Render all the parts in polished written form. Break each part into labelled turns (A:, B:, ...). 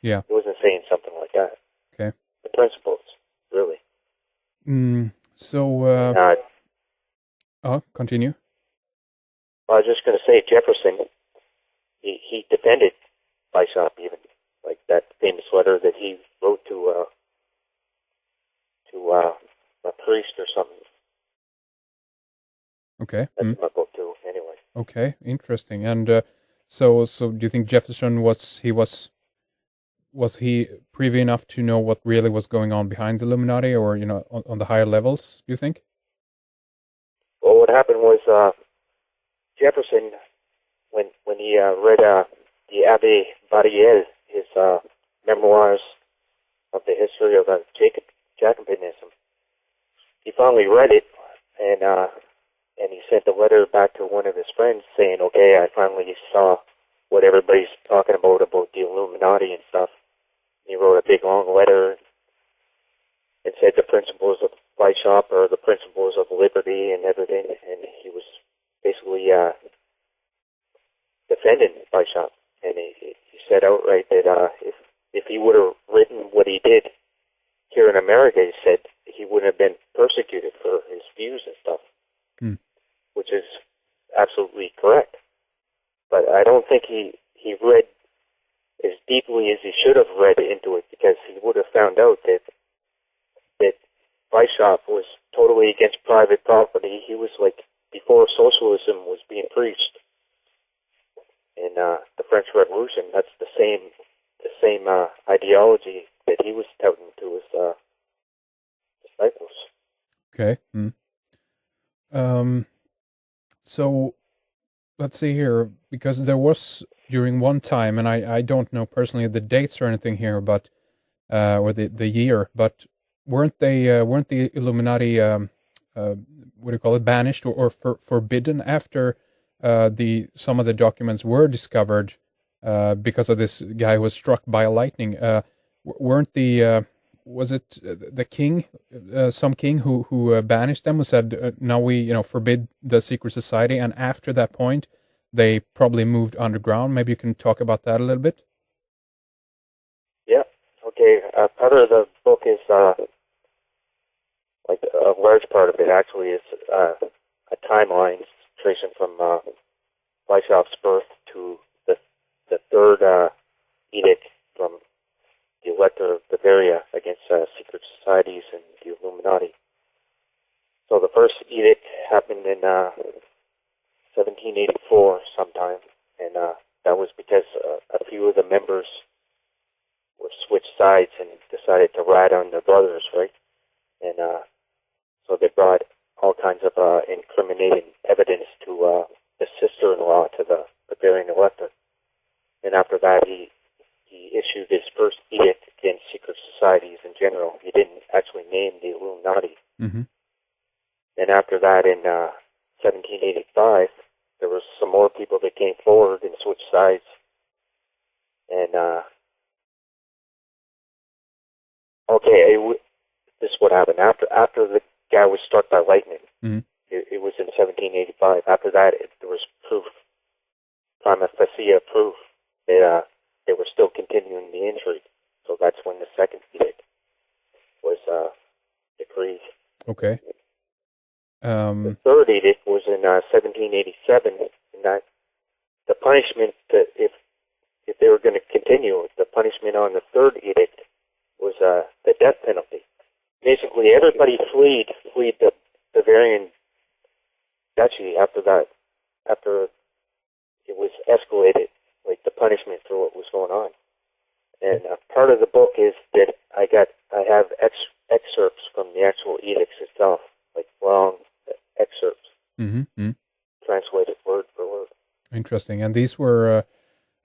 A: Yeah.
B: He wasn't saying something like that.
A: Okay.
B: The principles, really.
A: So,
B: And,
A: continue.
B: I was just going to say Jefferson. He defended Bishop even, like that famous letter that he wrote to a priest or something.
A: Okay.
B: That's in my book too. Anyway.
A: Okay, interesting. And so do you think Jefferson was he privy enough to know what really was going on behind the Illuminati, or on the higher levels? Do you think?
B: Well, what happened was Jefferson, when he read the Abbé Barriel, his memoirs of the history of Jacobinism, he finally read it, and he sent a letter back to one of his friends saying, "Okay, I finally saw what everybody's talking about the Illuminati and stuff." And he wrote a big long letter and said the principles of Bishop are the principles of liberty and everything, and he was basically defending Bishop, and he said outright that if he would have written what he did here in America, he said he wouldn't have been persecuted for his views and stuff, which is absolutely correct. But I don't think he read as deeply as he should have read into it, because he would have found out that Bishop was totally against private property. He was like before socialism was being preached in the French Revolution. That's the same ideology that he was touting to his disciples.
A: Okay. So let's see here, because there was during one time, and I don't know personally the dates or anything here, but or the year, but weren't the Illuminati what do you call it, banished or forbidden after some of the documents were discovered because of this guy who was struck by lightning? Weren't was it the king, some king who banished them, who said now we forbid the secret society, and after that point they probably moved underground? Maybe you can talk about that a little bit.
B: Yeah. Okay. Part of the book is like a large part of it actually is a timeline tracing from Bishop's birth to the third edict from the Elector of Bavaria against secret societies and the Illuminati. So the first edict happened in 1784 sometime, and that was because a few of the members were switched sides and decided to rat on their brothers, right? And so they brought all kinds of incriminating evidence to the sister-in-law to the Bavarian Elector. And after that, he issued his first edict against secret societies in general. He didn't actually name the Illuminati.
A: Mm-hmm.
B: And after that, in 1785, there was some more people that came forward and switched sides. And this is what happened after the guy was struck by lightning.
A: Mm-hmm.
B: It was in 1785. After that, there was proof, prima facie proof, that they were still continuing the intrigue. So that's when the second edict was decreed.
A: Okay.
B: The third edict was in 1787, and that the punishment that if they were going to continue, the punishment on the third edict was the death penalty. Basically, everybody fled the Bavarian duchy after that, after it was escalated, like the punishment for what was going on. And part of the book is that I have excerpts from the actual edicts itself, like long excerpts, translated word for word.
A: Interesting. And these were,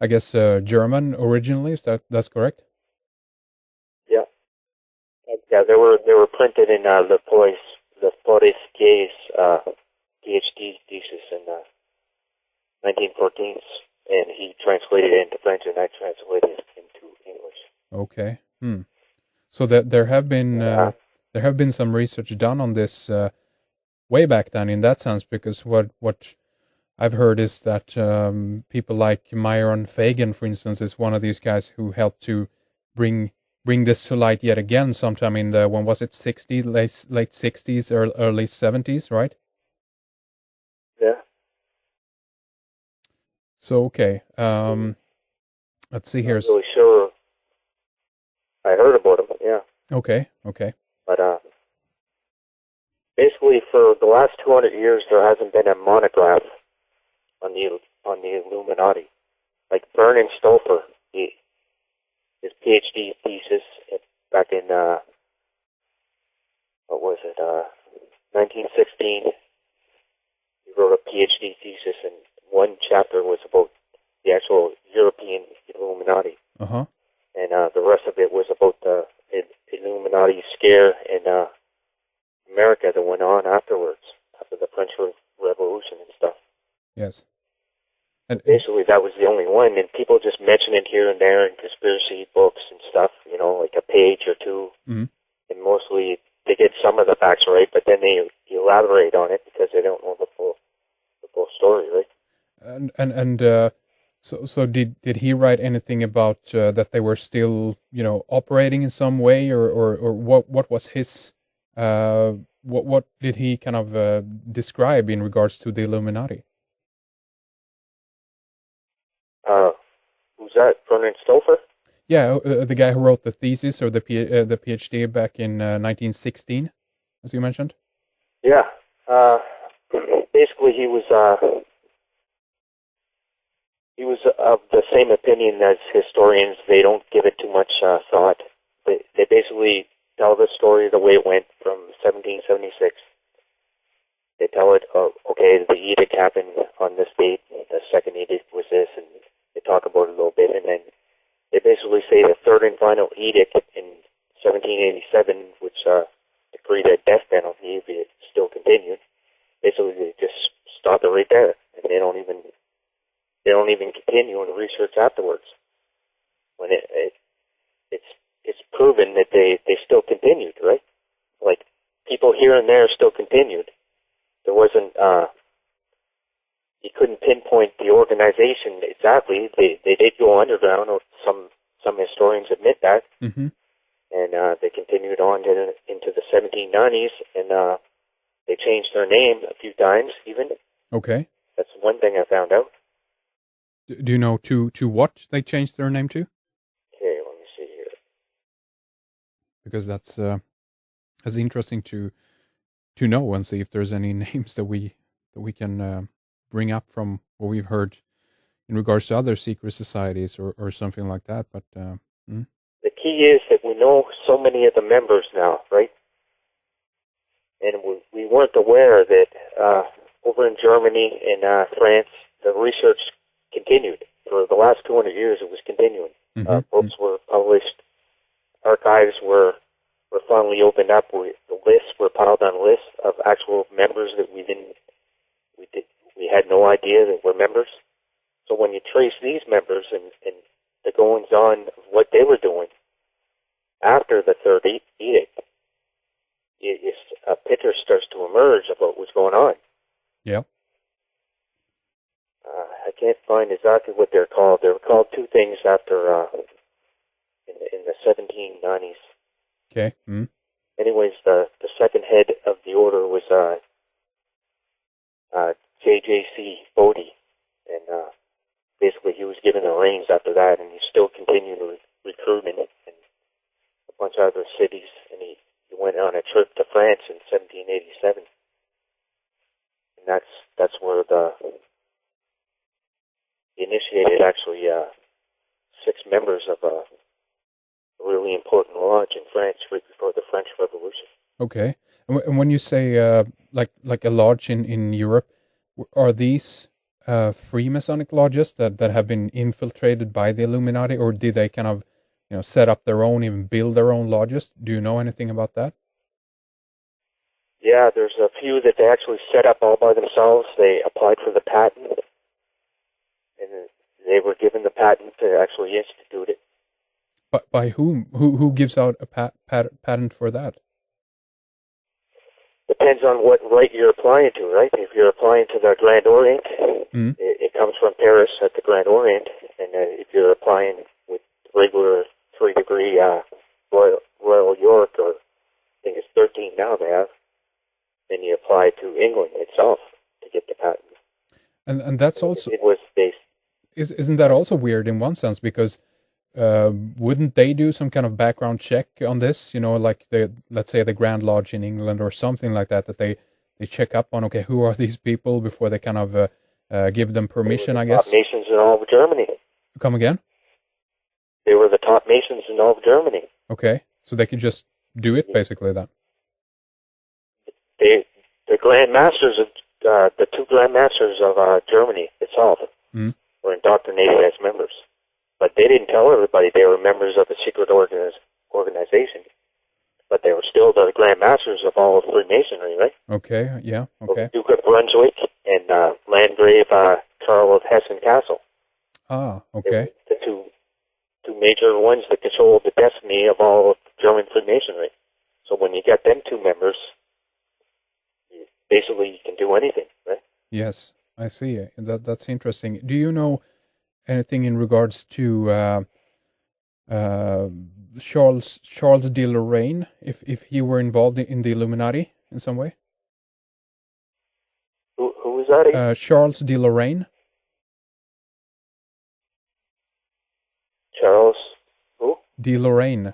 A: I guess, German originally. That's correct?
B: Yeah. Yeah, they were printed in Le Forestier's PhD thesis in 1914, and he translated it into French, and I translated it into English.
A: Okay. So that there have been some research done on this way back then, in that sense, because what I've heard is that people like Myron Fagan, for instance, is one of these guys who helped to bring this to light yet again sometime in the, when was it, 60s, late 60s or early 70s, right?
B: Yeah.
A: So okay, let's see here.
B: Not really sure. I heard about them, yeah.
A: Okay.
B: But basically, for the last 200 years, there hasn't been a monograph on the Illuminati. Like Vernon Stouffer, his PhD thesis back in what was it, 1916. He wrote a PhD thesis, and one chapter was about the actual European Illuminati.
A: Uh-huh.
B: And the rest of it was about the Illuminati scare in America that went on afterwards, after the French Revolution and stuff.
A: Yes. And
B: basically, that was the only one, and people just mention it here and there in conspiracy books and stuff, like a page or two.
A: Mm-hmm.
B: And mostly they get some of the facts right, but then they elaborate on it because they don't know the full story, right?
A: And so did he write anything about that they were still operating in some way, or what was his what did he kind of describe in regards to the Illuminati?
B: Who's that? Vernon Stouffer?
A: Yeah, the guy who wrote the thesis or the PhD back in 1916, as you mentioned.
B: Yeah. Basically, he was of the same opinion as historians. They don't give it too much thought. They basically tell the story the way it went from 1776. They tell it, okay, the edict happened on this date, the second edict was this, and they talk about it a little bit, and then they basically say the third and final edict in 1787, which decreed a death penalty if it still continued. Basically, they just stop it right there, and they don't even continue in research afterwards. When it's proven that they still continued, right? Like people here and there still continued. There wasn't you couldn't pinpoint the organization exactly. They did go underground, or some historians admit that.
A: Mm-hmm.
B: And they continued on into the 1790s, and they changed their name a few times even.
A: Okay.
B: That's one thing I found out.
A: Do you know to what they changed their name to?
B: Okay, let me see here.
A: Because that's interesting to know and see if there's any names that we can bring up from what we've heard in regards to other secret societies or something like that. But
B: the key is that we know so many of the members now, right? And we weren't aware that over in Germany and France, the research continued. For the last 200 years, it was continuing.
A: Mm-hmm.
B: Books were published, archives were finally opened up. The lists were piled on lists of actual members that we had no idea that were members. So when you trace these members and the goings on of what they were doing after the third edict, a picture starts to emerge of what was going on.
A: Yeah.
B: I can't find exactly what they're called. They were called two things after in the 1790s.
A: Okay. Mm.
B: Anyways, the second head of the order was JJC Bodie, and basically he was given the reins after that, and he still continued recruiting in a bunch of other cities, and he went on a trip to France in 1787, and that's where he initiated actually 6 members of a really important lodge in France right before the French Revolution.
A: Okay. And when you say like a lodge in Europe, are these Freemasonic lodges that have been infiltrated by the Illuminati, or did they kind of set up their own, even build their own lodges? Do you know anything about that?
B: Yeah, there's a few that they actually set up all by themselves. They applied for the patent, and they were given the patent to actually institute it.
A: But by whom? Who gives out a patent for that?
B: Depends on what right you're applying to, right? If you're applying to the Grand Orient, it comes from Paris at the Grand Orient, and if you're applying with regular 3-degree fly to England itself to get the patent.
A: And that's also,
B: it was based.
A: Isn't that also weird in one sense, because wouldn't they do some kind of background check on this? Like let's say the Grand Lodge in England or something like that, that they check up on, okay, who are these people before they kind of give them permission, I guess?
B: Top Masons in all of Germany.
A: Come again?
B: They were the top Masons in all of Germany.
A: Okay, so they could just do it basically then.
B: The Grand Masters of the two Grand Masters of Germany itself were indoctrinated as members, but they didn't tell everybody they were members of a secret organization. But they were still the Grand Masters of all of Freemasonry, right?
A: Okay, yeah, okay.
B: Duke of Brunswick and Landgrave Karl of Hessen-Kassel.
A: Ah, okay.
B: The two major ones that controlled the destiny of all of German Freemasonry. So when you get them two members, basically you can do anything, right?
A: Yes, I see. That's interesting. Do you know anything in regards to Charles de Lorraine, if he were involved in the Illuminati in some way?
B: Who was that?
A: Charles de Lorraine.
B: Charles who?
A: De Lorraine,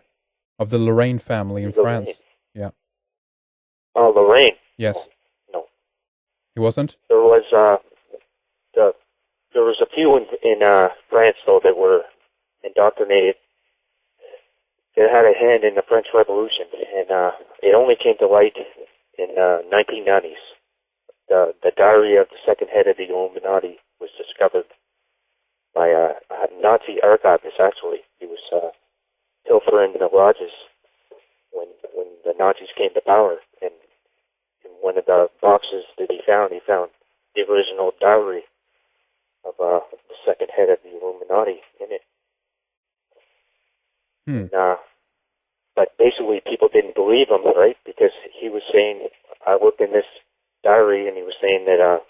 A: of the Lorraine family in France. Yeah.
B: Oh, Lorraine.
A: Yes.
B: No.
A: He wasn't?
B: There was there was a few in France though that were indoctrinated. They had a hand in the French Revolution, and it only came to light in 1990s. The diary of the second head of the Illuminati was discovered by a Nazi archivist. Actually, he was pilfering in the lodges when the Nazis came to power, and in one of the boxes that he found the original diary of the second head of the Illuminati in it. But basically, people didn't believe him, right? Because he was saying, I looked in this diary, and he was saying that,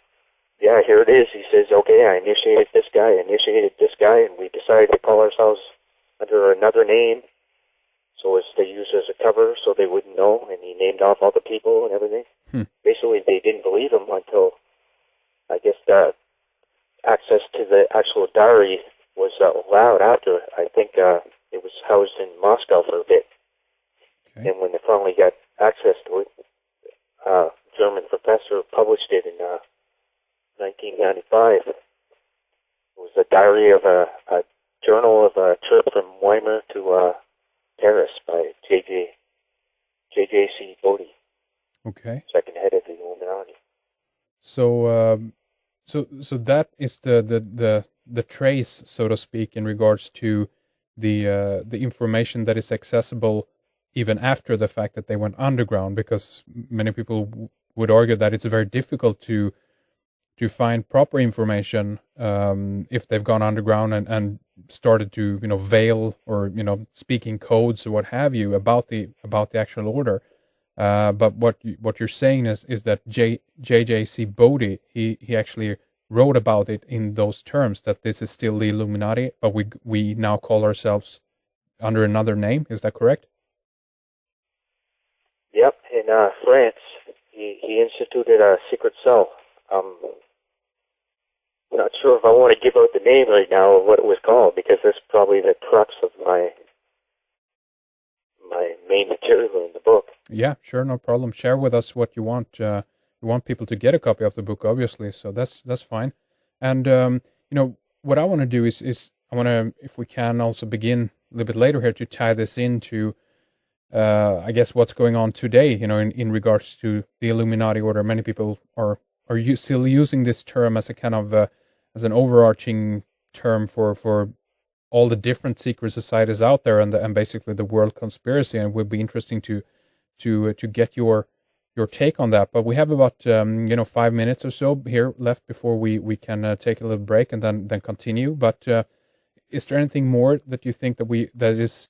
B: yeah, here it is. He says, okay, I initiated this guy, and we decided to call ourselves under another name so as to use as a cover so they wouldn't know, and he named off all the people and everything. Basically, they didn't believe him until, I guess, the access to the actual diary was allowed after. I think it was housed in Moscow for a bit. Okay. And when they finally got access to it, a German professor published it in 1995. It was a diary of a journal of a trip from Weimar to Paris by J.J.C. Bodie.
A: Okay.
B: Second head of the Illuminati.
A: So, so that is the trace, so to speak, in regards to the information that is accessible even after the fact that they went underground, because many people would argue that it's very difficult to find proper information if they've gone underground and started to veil or speaking codes or what have you about the actual order. But what you're saying is that J.J.C. Bodie he actually wrote about it in those terms, that this is still the Illuminati, but we now call ourselves under another name. Is that correct?
B: Yep, in France, he instituted a secret cell. I'm not sure if I want to give out the name right now of what it was called, because that's probably the crux of my main material in the book.
A: Yeah, sure, no problem. Share with us what you want. You want people to get a copy of the book, obviously, so that's fine. And what I want to do is I want to, if we can, also begin a little bit later here to tie this into I guess what's going on today, in regards to the Illuminati order. Many people are still using this term as a kind of as an overarching term for all the different secret societies out there and basically the world conspiracy. And it would be interesting to get your take on that. But we have about 5 minutes or so here left before we can take a little break and then continue. But is there anything more that you think that is